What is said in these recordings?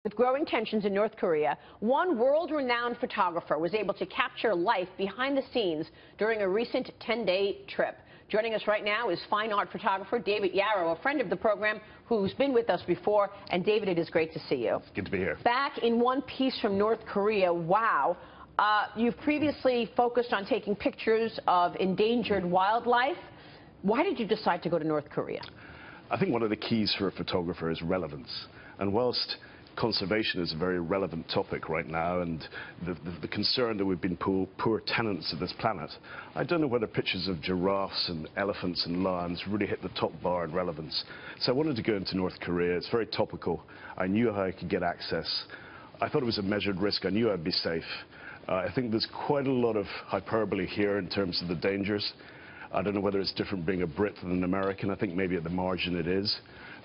With growing tensions in North Korea, one world-renowned photographer was able to capture life behind the scenes during a recent 10-day trip. Joining us right now is fine art photographer David Yarrow, a friend of the program who's been with us before. And David, it is great to see you. It's good to be here. Back in one piece from North Korea, wow. You've previously focused on taking pictures of endangered wildlife. Why did you decide to go to North Korea? I think one of the keys for a photographer is relevance. And whilst conservation is a very relevant topic right now, and the concern that we've been poor tenants of this planet, I don't know whether pictures of giraffes and elephants and lions really hit the top bar in relevance. So I wanted to go into North Korea. It's very topical. I knew how I could get access. I thought it was a measured risk. I knew I'd be safe. I think there's quite a lot of hyperbole here in terms of the dangers. I don't know whether it's different being a Brit than an American. I think maybe at the margin it is.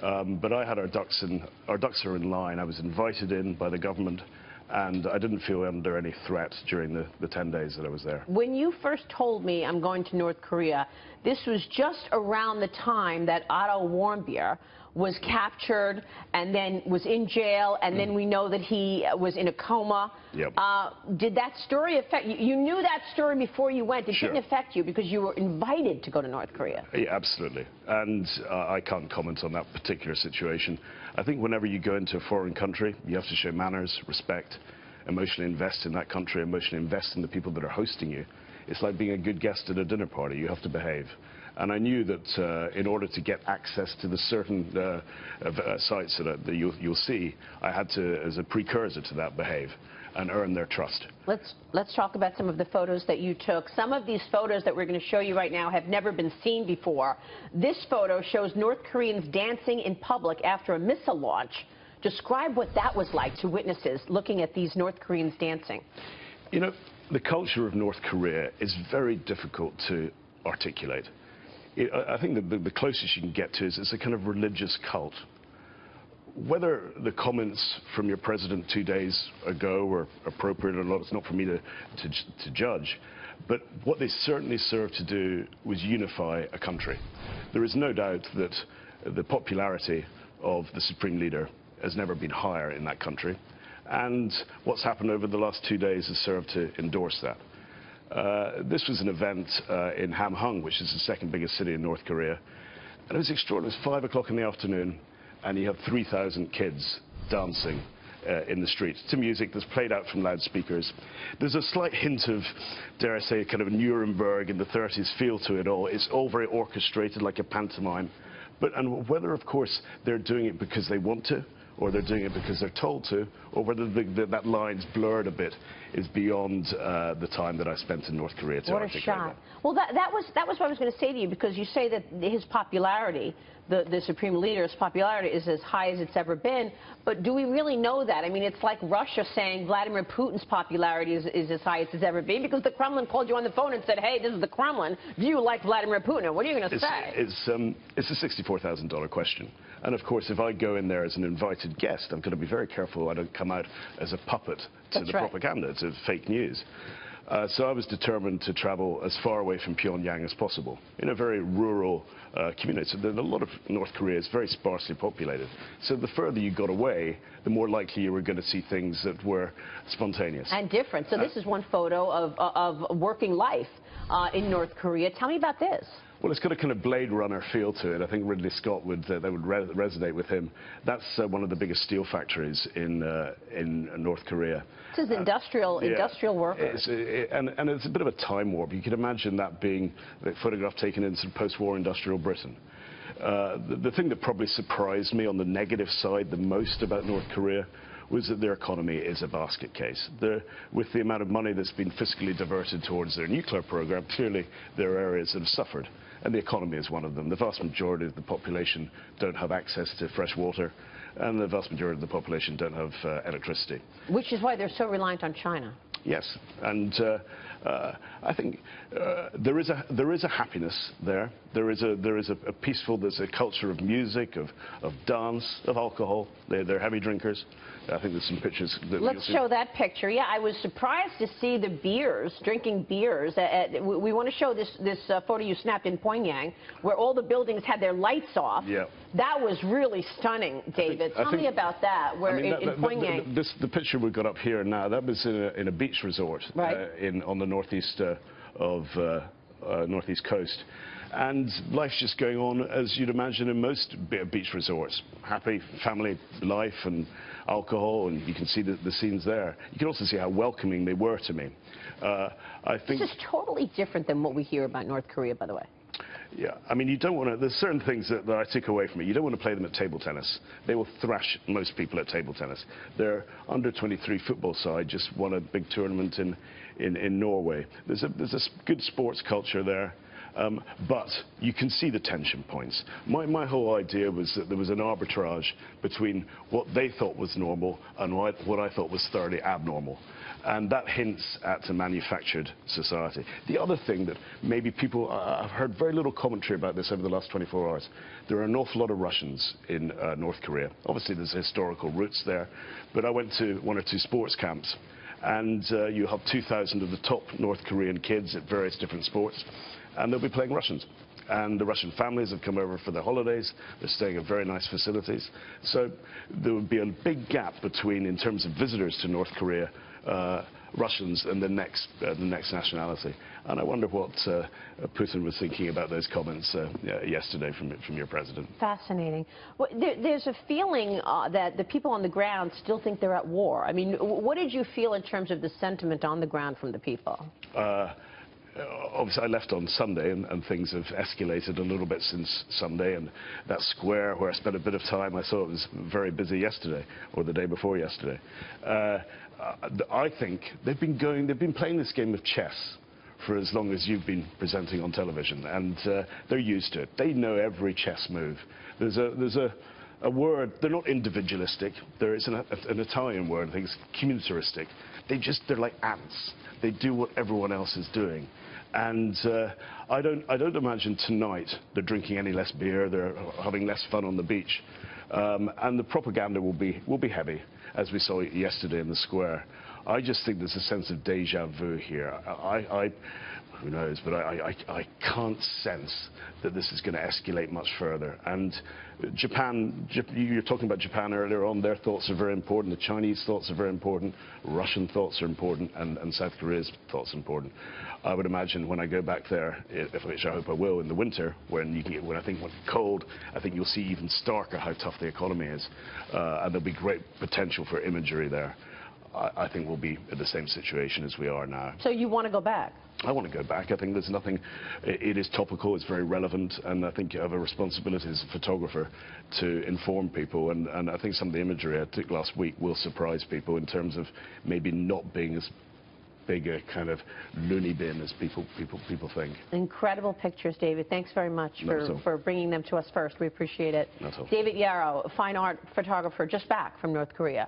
But I had our ducks are in line. I was invited in by the government, and I didn't feel under any threat during the 10 days that I was there. When you first told me I'm going to North Korea, this was just around the time that Otto Warmbier was captured and then was in jail, and then we know that he was in a coma. Yep. Did that story affect you? You knew that story before you went. It Sure. didn't affect you because you were invited to go to North Korea. Yeah, absolutely. And I can't comment on that particular situation. I think whenever you go into a foreign country, you have to show manners, respect, emotionally invest in that country, emotionally invest in the people that are hosting you. It's like being a good guest at a dinner party. You have to behave. And I knew that in order to get access to the certain sites that you'll see, I had to, as a precursor to that, behave and earn their trust. Let's talk about some of the photos that you took. Some of these photos that we're going to show you right now have never been seen before. This photo shows North Koreans dancing in public after a missile launch. Describe what that was like to witnesses looking at these North Koreans dancing. You know, the culture of North Korea is very difficult to articulate. I think the closest you can get to is it's a kind of religious cult. Whether the comments from your president 2 days ago were appropriate or not, it's not for me to judge. But what they certainly served to do was unify a country. There is no doubt that the popularity of the supreme leader has never been higher in that country. And what's happened over the last 2 days has served to endorse that. This was an event in Hamhung, which is the second biggest city in North Korea. And it was extraordinary. It was 5 o'clock in the afternoon, and you have 3,000 kids dancing in the streets to music that's played out from loudspeakers. There's a slight hint of, dare I say, kind of a Nuremberg in the 30s feel to it all. It's all very orchestrated like a pantomime. And whether, of course, they're doing it because they want to, or they're doing it because they're told to, or whether that line's blurred a bit, is beyond the time that I spent in North Korea to articulate. What a shot. Well, that was what I was going to say to you, because you say that his popularity, the Supreme Leader's popularity, is as high as it's ever been. But do we really know that? I mean, it's like Russia saying Vladimir Putin's popularity is as high as it's ever been, because the Kremlin called you on the phone and said, hey, this is the Kremlin. Do you like Vladimir Putin? What are you going to say? It's a $64,000 question. And of course, if I go in there as an invited guest, I'm going to be very careful I don't come out as a puppet to the propaganda, to fake news. So I was determined to travel as far away from Pyongyang as possible, in a very rural community. So a lot of North Korea is very sparsely populated. So the further you got away, the more likely you were going to see things that were spontaneous. And different. So this is one photo of working life in North Korea. Tell me about this. Well, it's got a kind of Blade Runner feel to it. I think Ridley Scott would resonate with him. That's one of the biggest steel factories in North Korea. This is industrial workers. And it's a bit of a time warp. You can imagine that being a photograph taken in some post-war industrial Britain. The thing that probably surprised me on the negative side the most about North Korea was that their economy is a basket case. With the amount of money that's been fiscally diverted towards their nuclear program, clearly there are areas that have suffered. And the economy is one of them. The vast majority of the population don't have access to fresh water, and the vast majority of the population don't have electricity. Which is why they're so reliant on China. Yes, and I think there is a happiness there, There is a peaceful, there's a culture of music, of dance, of alcohol. They're heavy drinkers. I think there's some pictures. Let's show that picture. Yeah, I was surprised to see the drinking beers. We want to show this photo you snapped in Pyongyang, where all the buildings had their lights off. Yeah. That was really stunning, David. Tell me about that. Where in Pyongyang. The picture we've got up here now, that was in a beach resort, right, on the northeast northeast coast. And life's just going on as you'd imagine in most beach resorts. Happy family life and alcohol, and you can see the scenes there. You can also see how welcoming they were to me. I think this is totally different than what we hear about North Korea, by the way. Yeah, I mean, you don't want to, there's certain things that I took away from it. You don't want to play them at table tennis. They will thrash most people at table tennis. Their under-23 football side just won a big tournament in Norway. There's a good sports culture there. But you can see the tension points. My whole idea was that there was an arbitrage between what they thought was normal and what I thought was thoroughly abnormal. And that hints at a manufactured society. The other thing that maybe people, I've heard very little commentary about this over the last 24 hours. There are an awful lot of Russians in North Korea. Obviously there's historical roots there, but I went to 1 or 2 sports camps, and you have 2,000 of the top North Korean kids at various different sports, and they'll be playing Russians. And the Russian families have come over for their holidays. They're staying at very nice facilities. So there would be a big gap between, in terms of visitors to North Korea, Russians and the next nationality. And I wonder what Putin was thinking about those comments yesterday from your president. Fascinating. Well, there's a feeling that the people on the ground still think they're at war. I mean, what did you feel in terms of the sentiment on the ground from the people? Obviously, I left on Sunday, and things have escalated a little bit since Sunday. And that square where I spent a bit of time, I saw it was very busy yesterday, or the day before yesterday. I think they've been playing this game of chess for as long as you've been presenting on television, and they're used to it. They know every chess move. There's a word, they're not individualistic. There is an Italian word, I think it's communitaristic. They're like ants. They do what everyone else is doing. And I don't imagine tonight they're drinking any less beer, they're having less fun on the beach. And the propaganda will be heavy, as we saw yesterday in the square. I just think there's a sense of deja vu here. Who knows, but I can't sense that this is going to escalate much further. And Japan, you were talking about Japan earlier on, their thoughts are very important, the Chinese thoughts are very important, Russian thoughts are important, and South Korea's thoughts are important. I would imagine when I go back there, which I hope I will in the winter, when I think when it's cold, I think you'll see even starker how tough the economy is. And there'll be great potential for imagery there. I think we'll be in the same situation as we are now. So you want to go back? I want to go back. I think there's nothing, it is topical, it's very relevant, and I think you have a responsibility as a photographer to inform people, and I think some of the imagery I took last week will surprise people in terms of maybe not being as big a kind of loony bin as people think. Incredible pictures, David. Thanks very much for bringing them to us first. We appreciate it. David Yarrow, fine art photographer, just back from North Korea.